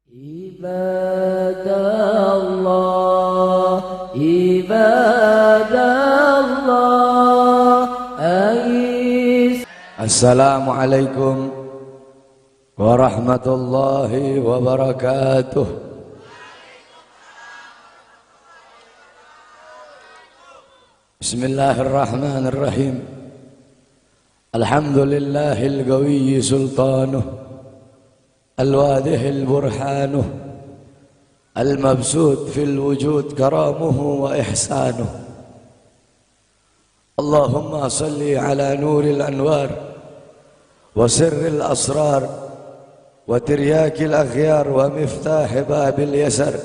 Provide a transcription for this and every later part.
Ibadallah, ibadallah, Assalamualaikum warahmatullahi wabarakatuh. Bismillahirrahmanirrahim. Alhamdulillahil qawiyyi sultanuh, الواضح البرهان المبسوط في الوجود كرامه وإحسانه. اللهم صل على نور الأنوار وسر الأسرار وترياك الأخيار ومفتاح باب اليسر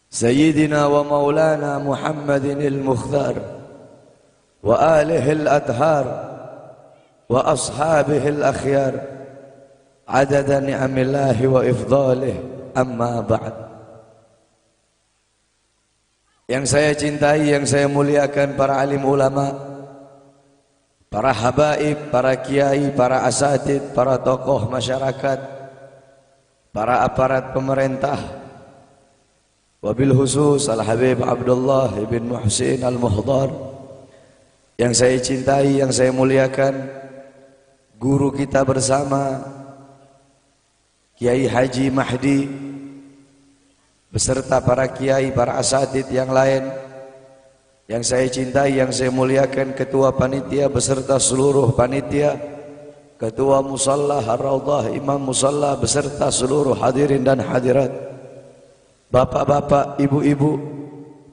سيدنا ومولانا محمد المختار وآله الأطهار وأصحابه الأخيار عدد نعم الله وإفضاله. Amma ba'd. Yang saya cintai, yang saya muliakan, para alim ulama, para habaib, para kiai, para asatid, para tokoh masyarakat, para aparat pemerintah, wabil khusus Al-Habib Abdullah ibn Muhsin Al-Muhdar, yang saya cintai, yang saya muliakan, guru kita bersama Kiai Haji Mahdi beserta para kiai, para asatid yang lain yang saya cintai, yang saya muliakan, ketua panitia beserta seluruh panitia, ketua musalla Ar-Raudhah, imam musalla beserta seluruh hadirin dan hadirat, bapak-bapak, ibu-ibu,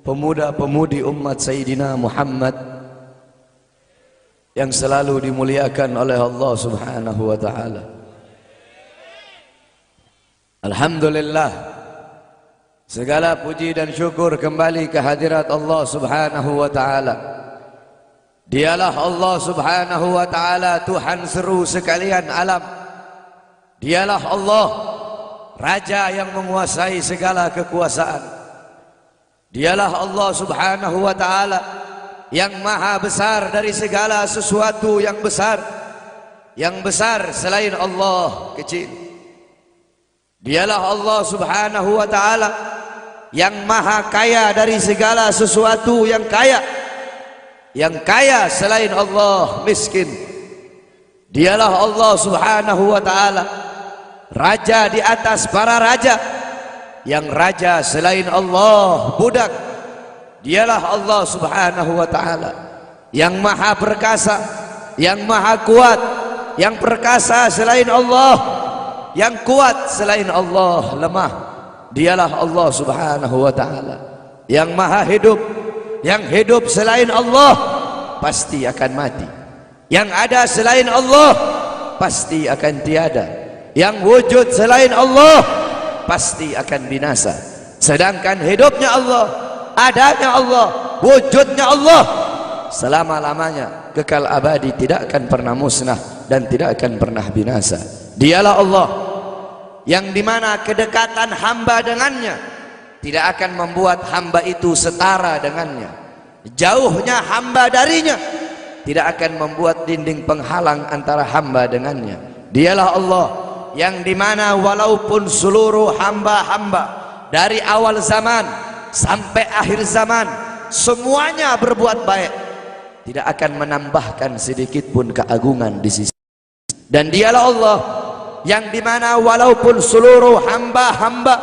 pemuda-pemudi umat Sayyidina Muhammad yang selalu dimuliakan oleh Allah Subhanahu wa ta'ala. Alhamdulillah, segala puji dan syukur kembali ke hadirat Allah Subhanahu wa ta'ala. Dialah Allah Subhanahu wa ta'ala, Tuhan seru sekalian alam. Dialah Allah, Raja yang menguasai segala kekuasaan. Dialah Allah Subhanahu wa ta'ala yang maha besar dari segala sesuatu yang besar. Yang besar selain Allah kecil. Dialah Allah Subhanahu wa ta'ala yang maha kaya dari segala sesuatu yang kaya. Yang kaya selain Allah miskin. Dialah Allah Subhanahu wa ta'ala Raja di atas para raja. Yang raja selain Allah budak. Dialah Allah Subhanahu wa ta'ala yang maha perkasa, yang maha kuat. Yang perkasa selain Allah, yang kuat selain Allah lemah. Dialah Allah Subhanahu wa ta'ala yang maha hidup. Yang hidup selain Allah pasti akan mati. Yang ada selain Allah pasti akan tiada. Yang wujud selain Allah pasti akan binasa. Sedangkan hidupnya Allah, adanya Allah, wujudnya Allah selama-lamanya, kekal abadi, tidak akan pernah musnah dan tidak akan pernah binasa. Dialah Allah yang dimana kedekatan hamba dengannya tidak akan membuat hamba itu setara dengannya. Jauhnya hamba darinya tidak akan membuat dinding penghalang antara hamba dengannya. Dialah Allah yang dimana walaupun seluruh hamba-hamba dari awal zaman sampai akhir zaman semuanya berbuat baik, tidak akan menambahkan sedikit pun keagungan di sisi. Dan dialah Allah yang dimana walaupun seluruh hamba-hamba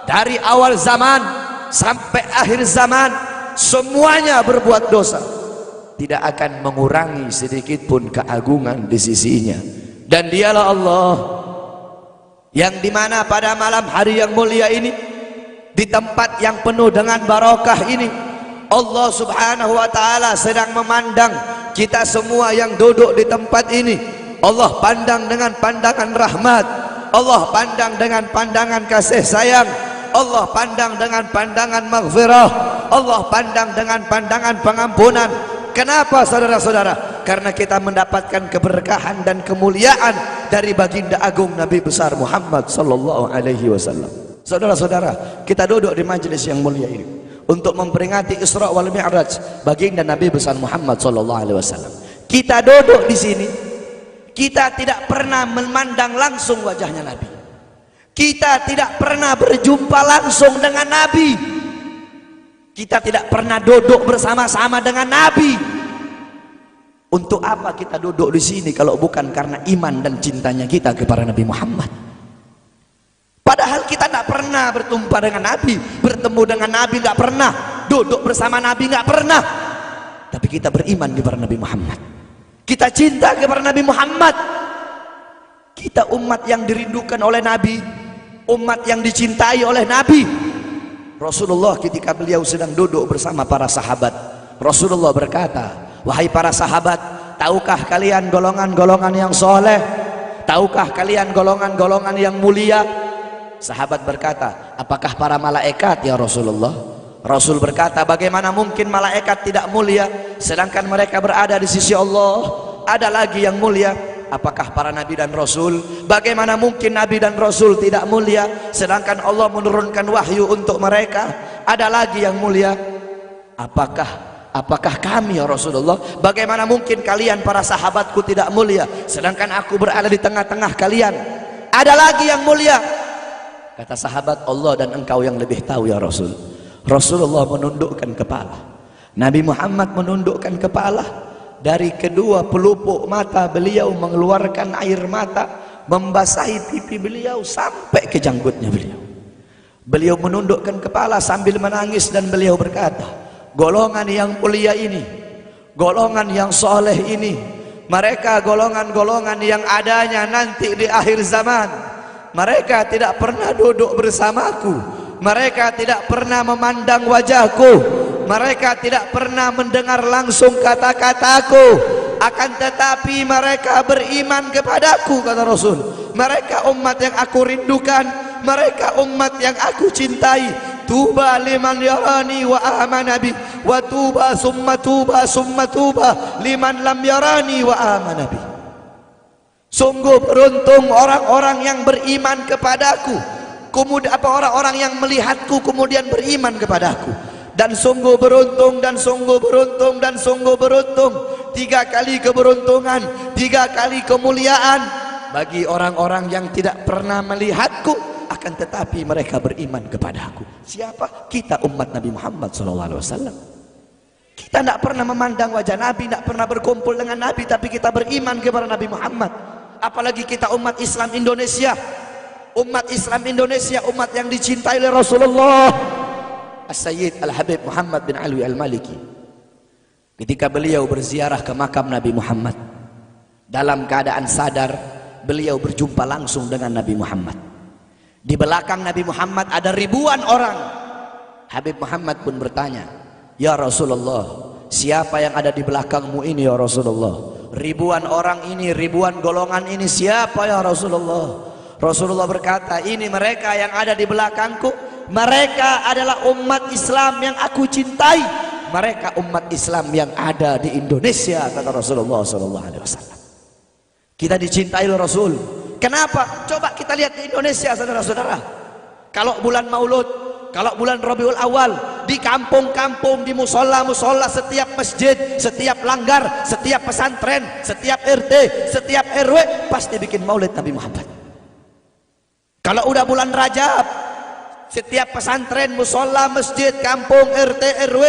dari awal zaman sampai akhir zaman semuanya berbuat dosa, tidak akan mengurangi sedikit pun keagungan di sisinya. Dan dialah Allah yang dimana pada malam hari yang mulia ini, di tempat yang penuh dengan barakah ini, Allah Subhanahu wa ta'ala sedang memandang kita semua yang duduk di tempat ini. Allah pandang dengan pandangan rahmat. Allah pandang dengan pandangan kasih sayang. Allah pandang dengan pandangan maghfirah. Allah pandang dengan pandangan pengampunan. Kenapa saudara-saudara? Karena kita mendapatkan keberkahan dan kemuliaan dari baginda agung Nabi besar Muhammad sallallahu alaihi wasallam. Saudara-saudara, kita duduk di majelis yang mulia ini untuk memperingati Isra wal Mi'raj baginda Nabi besar Muhammad sallallahu alaihi wasallam. Kita duduk di sini, kita tidak pernah memandang langsung wajahnya Nabi. Kita tidak pernah berjumpa langsung dengan Nabi. Kita tidak pernah duduk bersama-sama dengan Nabi. Untuk apa kita duduk di sini kalau bukan karena iman dan cintanya kita kepada Nabi Muhammad? Padahal kita tidak pernah berjumpa dengan Nabi, bertemu dengan Nabi nggak pernah, duduk bersama Nabi nggak pernah. Tapi kita beriman kepada Nabi Muhammad. Kita cinta kepada Nabi Muhammad. Kita umat yang dirindukan oleh Nabi, umat yang dicintai oleh Nabi. Rasulullah ketika beliau sedang duduk bersama para sahabat, Rasulullah berkata, wahai para sahabat, tahukah kalian golongan-golongan yang soleh? Tahukah kalian golongan-golongan yang mulia? Sahabat berkata, apakah para malaikat ya Rasulullah? Rasul berkata, bagaimana mungkin malaikat tidak mulia sedangkan mereka berada di sisi Allah? Ada lagi yang mulia. Apakah para nabi dan rasul? Bagaimana mungkin nabi dan rasul tidak mulia sedangkan Allah menurunkan wahyu untuk mereka? Ada lagi yang mulia. Apakah kami ya Rasulullah? Bagaimana mungkin kalian para sahabatku tidak mulia sedangkan aku berada di tengah-tengah kalian? Ada lagi yang mulia. Kata sahabat, Allah dan engkau yang lebih tahu ya Rasul. Rasulullah menundukkan kepala, Nabi Muhammad menundukkan kepala. Dari kedua pelupuk mata beliau mengeluarkan air mata, membasahi pipi beliau sampai ke janggutnya beliau. Beliau menundukkan kepala sambil menangis dan beliau berkata, golongan yang mulia ini, golongan yang soleh ini, mereka golongan-golongan yang adanya nanti di akhir zaman. Mereka tidak pernah duduk bersamaku, mereka tidak pernah memandang wajahku, mereka tidak pernah mendengar langsung kata-kataku, akan tetapi mereka beriman kepadaku, kata Rasul. Mereka umat yang aku rindukan, mereka umat yang aku cintai. Tuba liman yarani wa amana bi, wa tuba summa tuba liman lam yarani wa amana bi. Sungguh beruntung orang-orang yang beriman kepadaku, kemudian orang-orang yang melihatku kemudian beriman kepadaku. Dan sungguh beruntung, dan sungguh beruntung, dan sungguh beruntung. 3 kali keberuntungan, 3 kali kemuliaan bagi orang-orang yang tidak pernah melihatku, akan tetapi mereka beriman kepadaku. Siapa? Kita umat Nabi Muhammad SAW. Kita tidak pernah memandang wajah Nabi, tidak pernah berkumpul dengan Nabi, tapi kita beriman kepada Nabi Muhammad. Apalagi kita umat Islam Indonesia. Umat Islam Indonesia, umat yang dicintai oleh Rasulullah As-Sayyid Al-Habib Muhammad bin Alwi Al-Maliki. Ketika beliau berziarah ke makam Nabi Muhammad, dalam keadaan sadar, beliau berjumpa langsung dengan Nabi Muhammad. Di belakang Nabi Muhammad ada ribuan orang. Habib Muhammad pun bertanya, ya Rasulullah, siapa yang ada di belakangmu ini ya Rasulullah? Ribuan orang ini, ribuan golongan ini, siapa ya Rasulullah? Rasulullah berkata, ini mereka yang ada di belakangku. Mereka adalah umat Islam yang aku cintai. Mereka umat Islam yang ada di Indonesia, kata Rasulullah SAW. Kita dicintai oleh Rasul. Kenapa? Coba kita lihat di Indonesia, saudara-saudara. Kalau bulan Maulud, kalau bulan Rabiul Awal, di kampung-kampung, di musola-musola, setiap masjid, setiap langgar, setiap pesantren, setiap RT, setiap RW pasti bikin maulid Nabi Muhammad. Kalau udah bulan Rajab, setiap pesantren, musola, masjid, kampung, RT, RW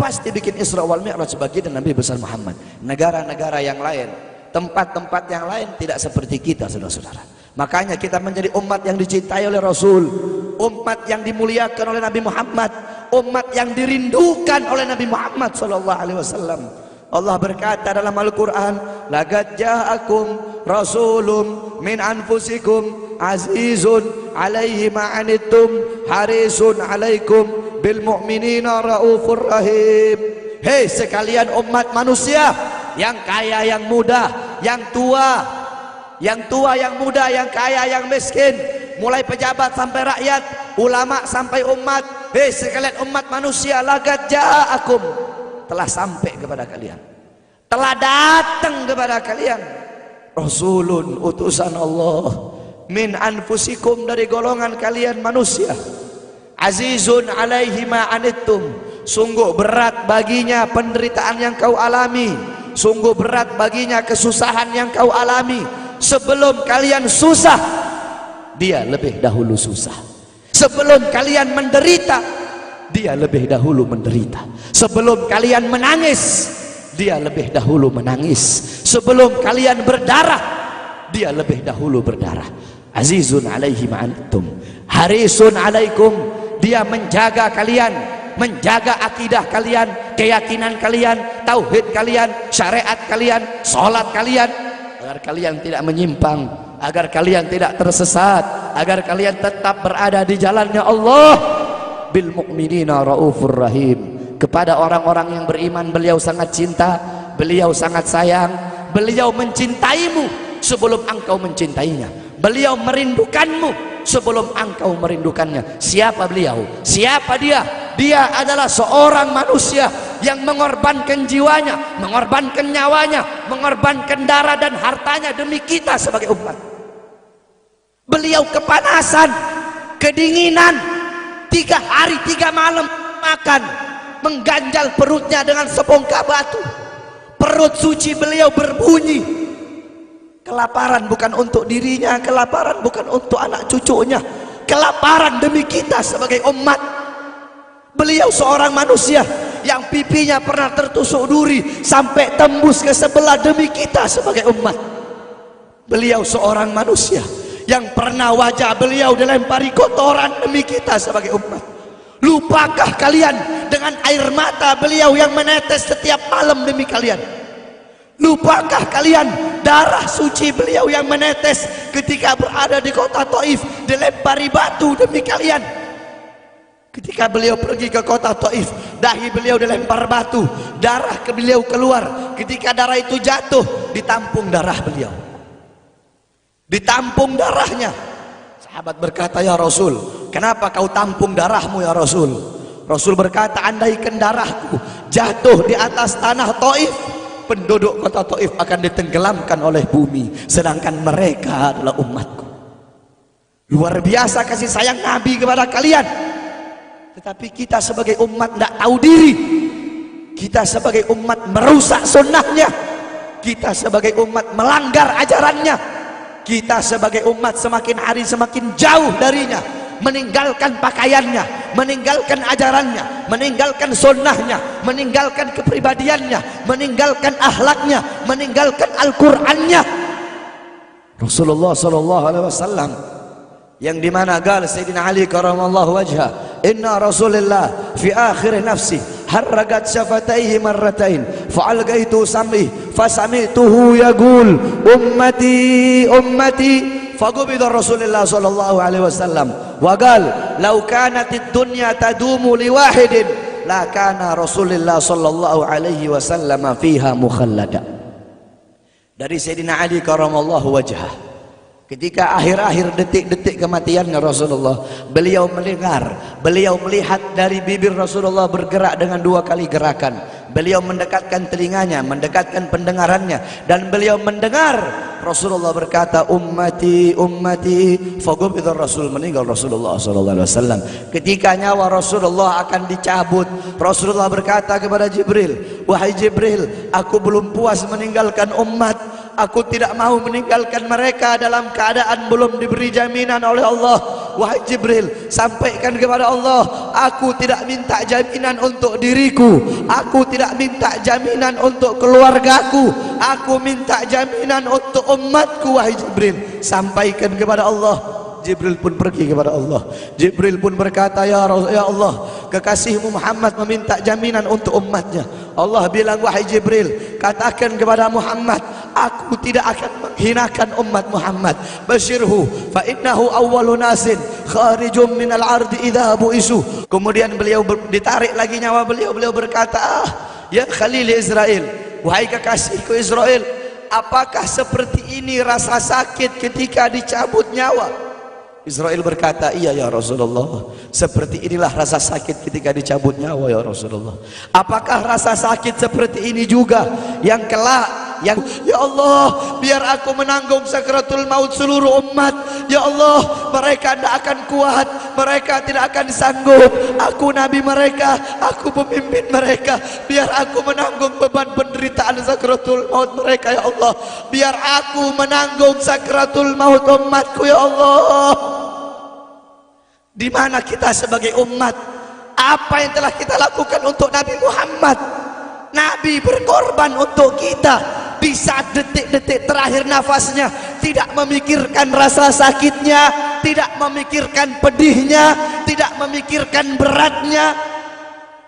pasti bikin Isra wal Mi'raj sebagai Nabi besar Muhammad. Negara-negara yang lain, tempat-tempat yang lain tidak seperti kita, saudara-saudara. Makanya kita menjadi umat yang dicintai oleh Rasul, umat yang dimuliakan oleh Nabi Muhammad, umat yang dirindukan oleh Nabi Muhammad SAW. Allah berkata dalam Al-Quran, laqad ja'akum rasulun min anfusikum azizun alaihi ma'anittum harisun alaikum bil mu'minina raufur rahim. Hei sekalian umat manusia, yang kaya, yang muda, yang tua, yang muda, yang kaya, yang miskin, mulai pejabat sampai rakyat, ulama sampai umat. Hei sekalian umat manusia, laqad ja'akum, telah sampai kepada kalian, telah datang kepada kalian rasulun, utusan Allah, min anfusikum, dari golongan kalian manusia, azizun alaihi ma anittum, sungguh berat baginya penderitaan yang kau alami, sungguh berat baginya kesusahan yang kau alami. Sebelum kalian susah, dia lebih dahulu susah. Sebelum kalian menderita, dia lebih dahulu menderita. Sebelum kalian menangis, dia lebih dahulu menangis. Sebelum kalian berdarah, dia lebih dahulu berdarah. Azizun alaihi ma'antum, harisun alaikum. Dia menjaga kalian, menjaga akidah kalian, keyakinan kalian, tauhid kalian, syariat kalian, sholat kalian, agar kalian tidak menyimpang, agar kalian tidak tersesat, agar kalian tetap berada di jalannya Allah. Bil mu'minina raufur rahim. Kepada orang-orang yang beriman beliau sangat cinta, beliau sangat sayang, beliau mencintaimu sebelum engkau mencintainya, beliau merindukanmu sebelum engkau merindukannya. Siapa beliau? Siapa dia? Dia adalah seorang manusia yang mengorbankan jiwanya, mengorbankan nyawanya, mengorbankan darah dan hartanya demi kita sebagai umat. Beliau kepanasan, kedinginan, 3 hari 3 malam makan, mengganjal perutnya dengan sebongkah batu. Perut suci beliau berbunyi. Kelaparan bukan untuk dirinya, kelaparan bukan untuk anak cucunya, kelaparan demi kita sebagai umat. Beliau seorang manusia yang pipinya pernah tertusuk duri sampai tembus ke sebelah demi kita sebagai umat. Beliau seorang manusia yang pernah wajah beliau dilempari kotoran demi kita sebagai umat. Lupakah kalian dengan air mata beliau yang menetes setiap malam demi kalian? Lupakah kalian darah suci beliau yang menetes ketika berada di kota Taif, dilempari batu demi kalian? Ketika beliau pergi ke kota Taif, dahi beliau dilempar batu, darah ke beliau keluar. Ketika darah itu jatuh, ditampung darah beliau, ditampung darahnya. Sahabat berkata, ya Rasul, kenapa kau tampung darahmu ya Rasul? Rasul berkata, andaikan darahku jatuh di atas tanah Taif, penduduk kota Taif akan ditenggelamkan oleh bumi, sedangkan mereka adalah umatku. Luar biasa kasih sayang Nabi kepada kalian. Tetapi kita sebagai umat tidak tahu diri. Kita sebagai umat merusak sunnahnya. Kita sebagai umat melanggar ajarannya. Kita sebagai umat semakin hari semakin jauh darinya, meninggalkan pakaiannya, meninggalkan ajarannya, meninggalkan sunnahnya, meninggalkan kepribadiannya, meninggalkan akhlaknya, meninggalkan Al-Qur'annya. Rasulullah SAW yang dimana gal Sayyidina Ali karamallahu wajha, inna Rasulullah fi akhir nafsi harragat syafataihi marratain fa'algaitu sam'i fasami'tuhu yaqul ummati ummati faqubida Rasulullah sallallahu alaihi wasallam wa qala law kanatid dunya tadumu liwahidin la kana Rasulullah sallallahu alaihi wasallam fiha mukhallada. Dari Sayyidina Ali karamallahu wajha, ketika akhir-akhir detik-detik kematiannya Rasulullah, beliau mendengar, beliau melihat dari bibir Rasulullah bergerak dengan 2 kali gerakan. Beliau mendekatkan telinganya, mendekatkan pendengarannya, dan beliau mendengar Rasulullah berkata, ummati ummati, faqubida Rasul, meninggal Rasulullah sallallahu alaihi wasallam. Ketika nyawa Rasulullah akan dicabut, Rasulullah berkata kepada Jibril, wahai Jibril, aku belum puas meninggalkan umat. Aku tidak mau meninggalkan mereka dalam keadaan belum diberi jaminan oleh Allah. Wahai Jibril, sampaikan kepada Allah, aku tidak minta jaminan untuk diriku, aku tidak minta jaminan untuk keluargaku, aku minta jaminan untuk umatku. Wahai Jibril, sampaikan kepada Allah. Jibril pun pergi kepada Allah. Jibril pun berkata, ya Allah, kekasihmu Muhammad meminta jaminan untuk umatnya. Allah bilang, wahai Jibril, katakan kepada Muhammad, aku tidak akan menghinakan umat Muhammad. Basyirhu fa innahu awwalu nasin kharijum minal ardi idza bu'isu. Kemudian beliau ditarik lagi nyawa beliau. Beliau berkata, ya Khalil Israel, wahai kekasihku Israel, apakah seperti ini rasa sakit ketika dicabut nyawa? Israel berkata, iya ya Rasulullah, seperti inilah rasa sakit ketika dicabut nyawa ya Rasulullah. Apakah rasa sakit seperti ini juga yang kelak, yang ya Allah, biar aku menanggung sakratul maut seluruh umat, Ya Allah, mereka tidak akan kuat, mereka tidak akan sanggup. Aku nabi mereka, aku pemimpin mereka. Biar aku menanggung beban penderitaan sakratul maut mereka ya Allah. Biar aku menanggung sakratul maut umatku ya Allah. Di mana kita sebagai umat? Apa yang telah kita lakukan untuk Nabi Muhammad? Nabi berkorban untuk kita. Di saat detik-detik terakhir nafasnya, tidak memikirkan rasa sakitnya, tidak memikirkan pedihnya, tidak memikirkan beratnya.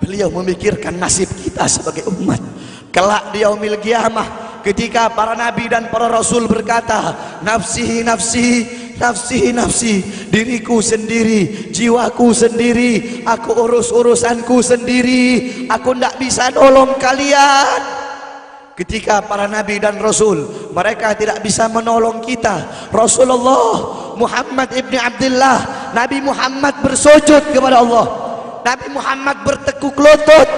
Beliau memikirkan nasib kita sebagai umat. Kelak di yaumil qiyamah, ketika para nabi dan para rasul berkata, nafsi nafsi, nafsi nafsi, diriku sendiri, jiwaku sendiri, aku urus urusanku sendiri, aku tidak bisa nolong kalian. Ketika para nabi dan rasul mereka tidak bisa menolong kita, Rasulullah Muhammad ibni Abdullah, Nabi Muhammad bersujud kepada Allah, Nabi Muhammad bertekuk lutut,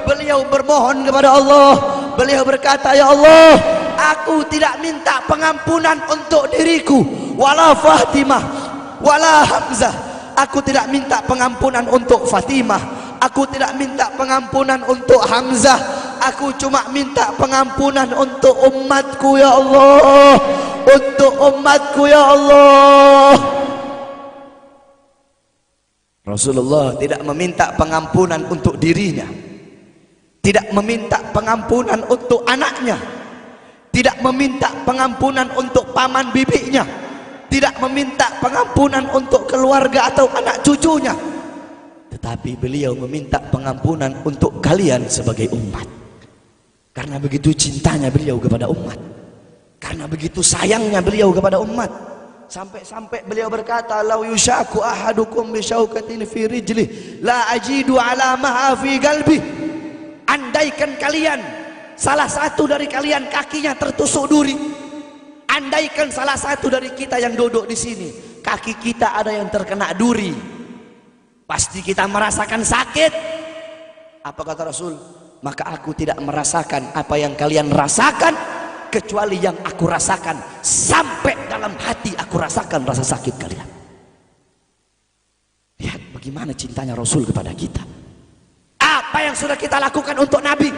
beliau bermohon kepada Allah. Beliau berkata, ya Allah, aku tidak minta pengampunan untuk diriku, wala Fatimah wala Hamzah. Aku tidak minta pengampunan untuk Fatimah, aku tidak minta pengampunan untuk Hamzah. Aku cuma minta pengampunan untuk umatku ya Allah, untuk umatku ya Allah. Rasulullah tidak meminta pengampunan untuk dirinya, tidak meminta pengampunan untuk anaknya, tidak meminta pengampunan untuk paman bibinya, tidak meminta pengampunan untuk keluarga atau anak cucunya, tetapi beliau meminta pengampunan untuk kalian sebagai umat. Karena begitu cintanya beliau kepada umat, karena begitu sayangnya beliau kepada umat, sampai-sampai beliau berkata, lau yushaku ahadukum bisyaukatin fi rijlih la ajidu alamaha fi qalbi. Andaikan kalian, salah satu dari kalian kakinya tertusuk duri, andaikan salah satu dari kita yang duduk di sini kaki kita ada yang terkena duri, pasti kita merasakan sakit. Apa kata Rasul? Maka aku tidak merasakan apa yang kalian rasakan, kecuali yang aku rasakan, sampai dalam hati aku rasakan rasa sakit kalian. Lihat bagaimana cintanya Rasul kepada kita. Apa yang sudah kita lakukan untuk Nabi?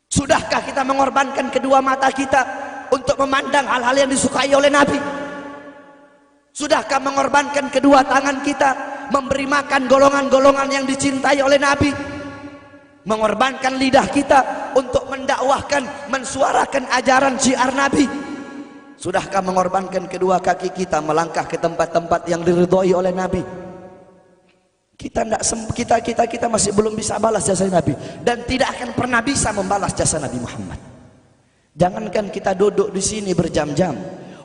Sudahkah kita mengorbankan kedua mata kita untuk memandang hal-hal yang disukai oleh Nabi? Sudahkah mengorbankan kedua tangan kita memberi makan golongan-golongan yang dicintai oleh Nabi? Mengorbankan lidah kita untuk mendakwahkan, mensuarakan ajaran syiar Nabi? Sudahkah mengorbankan kedua kaki kita melangkah ke tempat-tempat yang diridhoi oleh Nabi? Kita masih belum bisa balas jasa Nabi, dan tidak akan pernah bisa membalas jasa Nabi Muhammad. Jangankan kita duduk di sini berjam-jam,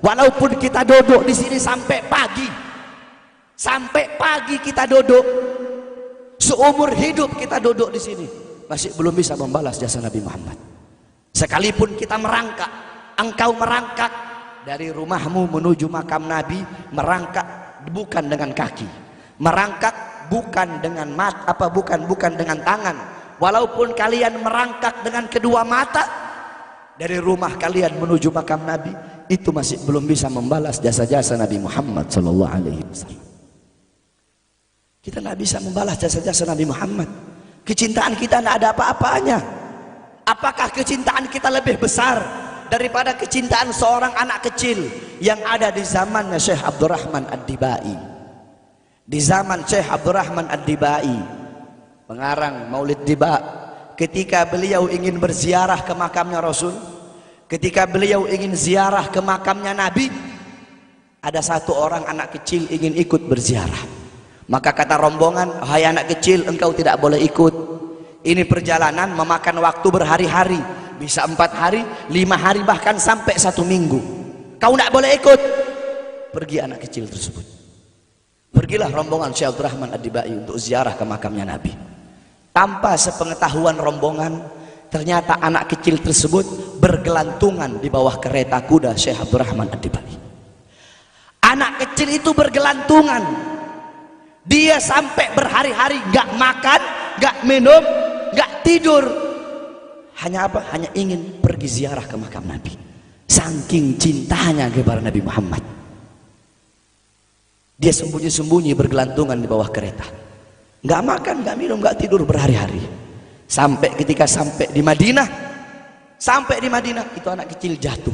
walaupun kita duduk di sini sampai pagi kita duduk, seumur hidup kita duduk di sini, masih belum bisa membalas jasa Nabi Muhammad. Sekalipun kita merangkak, engkau merangkak dari rumahmu menuju makam Nabi, merangkak bukan dengan kaki, merangkak bukan dengan bukan dengan tangan. Walaupun kalian merangkak dengan kedua mata dari rumah kalian menuju makam Nabi, itu masih belum bisa membalas jasa-jasa Nabi Muhammad sallallahu alaihi wasallam. Kita tidak bisa membalas jasa-jasa Nabi Muhammad. Kecintaan kita tidak ada apa-apanya. Apakah kecintaan kita lebih besar daripada kecintaan seorang anak kecil yang ada di zamannya Syekh Abdurrahman Ad-Dibai? Di zaman Syekh Abdurrahman Ad-Dibai, pengarang Maulid Diba, ketika beliau ingin berziarah ke makamnya Rasul, ketika beliau ingin ziarah ke makamnya Nabi, ada satu orang anak kecil ingin ikut berziarah. Maka kata rombongan, hai anak kecil, engkau tidak boleh ikut. Ini perjalanan memakan waktu berhari-hari, bisa 4 hari, 5 hari, bahkan sampai 1 minggu. Kau tidak boleh ikut. Pergi anak kecil tersebut. Pergilah rombongan Syekh Abdurrahman Ad-Dibai untuk ziarah ke makamnya Nabi. Tanpa sepengetahuan rombongan, ternyata anak kecil tersebut bergelantungan di bawah kereta kuda Syekh Abdurrahman Ad-Dibai. Anak kecil itu bergelantungan. Dia sampai berhari-hari gak makan, gak minum, gak tidur. Hanya apa? Hanya ingin pergi ziarah ke makam Nabi. Saking cintanya kepada Nabi Muhammad. Dia sembunyi-sembunyi bergelantungan di bawah kereta, nggak makan, nggak minum, nggak tidur berhari-hari. Sampai ketika sampai di Madinah, itu anak kecil jatuh.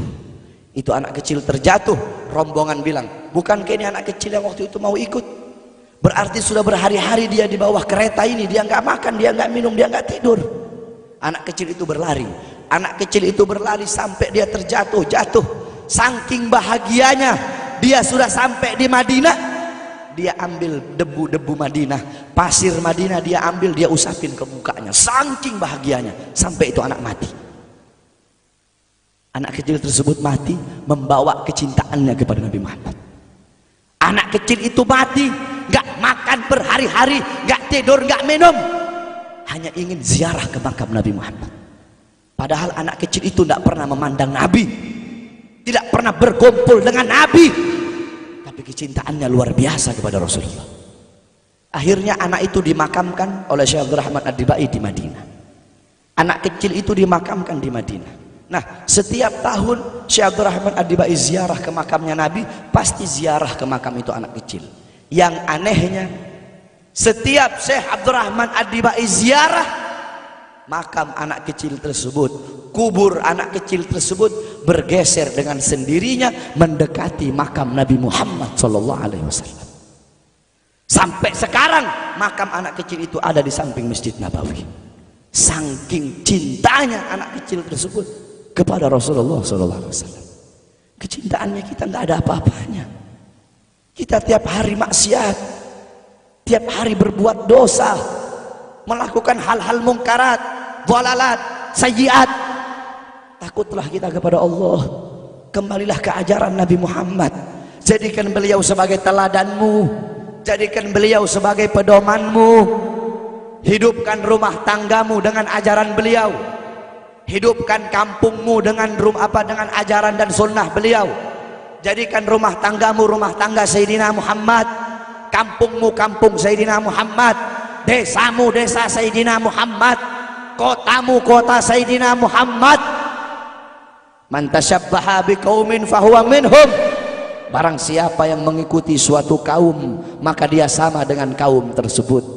Itu anak kecil terjatuh. Rombongan bilang, bukankah ini anak kecil yang waktu itu mau ikut? Berarti sudah berhari-hari dia di bawah kereta ini, dia nggak makan, dia nggak minum, dia nggak tidur. Anak kecil itu berlari. Anak kecil itu berlari sampai dia terjatuh. Saking bahagianya dia sudah sampai di Madinah, dia ambil debu-debu Madinah, pasir Madinah, dia ambil, dia usapin ke mukanya. Saking bahagianya sampai itu anak mati. Anak kecil tersebut mati membawa kecintaannya kepada Nabi Muhammad. Anak kecil itu mati, gak makan berhari-hari, gak tidur, gak minum, hanya ingin ziarah ke makam Nabi Muhammad. Padahal anak kecil itu tidak pernah memandang Nabi, tidak pernah berkumpul dengan Nabi, tapi kecintaannya luar biasa kepada Rasulullah. Akhirnya anak itu dimakamkan oleh Syekh Abdul Rahman Ad-Dibai di Madinah. Anak kecil itu dimakamkan di Madinah. Nah, setiap tahun Syekh Abdul Rahman Ad-Dibai ziarah ke makamnya Nabi, pasti ziarah ke makam itu anak kecil. Yang anehnya, setiap Syekh Abdul Rahman Ad-Dibai ziarah makam anak kecil tersebut, kubur anak kecil tersebut bergeser dengan sendirinya mendekati makam Nabi Muhammad SAW. Sampai sekarang makam anak kecil itu ada di samping Masjid Nabawi. Saking cintanya anak kecil tersebut kepada Rasulullah SAW. Kecintaannya kita nggak ada apa-apanya. Kita tiap hari maksiat, tiap hari berbuat dosa, melakukan hal-hal mungkarat, dhalalat, sayyiat. Takutlah kita kepada Allah. Kembalilah ke ajaran Nabi Muhammad. Jadikan beliau sebagai teladanmu, jadikan beliau sebagai pedomanmu. Hidupkan rumah tanggamu dengan ajaran beliau. Hidupkan kampungmu dengan dengan ajaran dan sunnah beliau. Jadikan rumah tanggamu rumah tangga Sayyidina Muhammad, kampungmu kampung Sayyidina Muhammad, desamu desa Sayyidina Muhammad, kotamu kota Sayyidina Muhammad. Man tasyabbaha biqaumin fahuwa minhum. Barang siapa yang mengikuti suatu kaum, maka dia sama dengan kaum tersebut.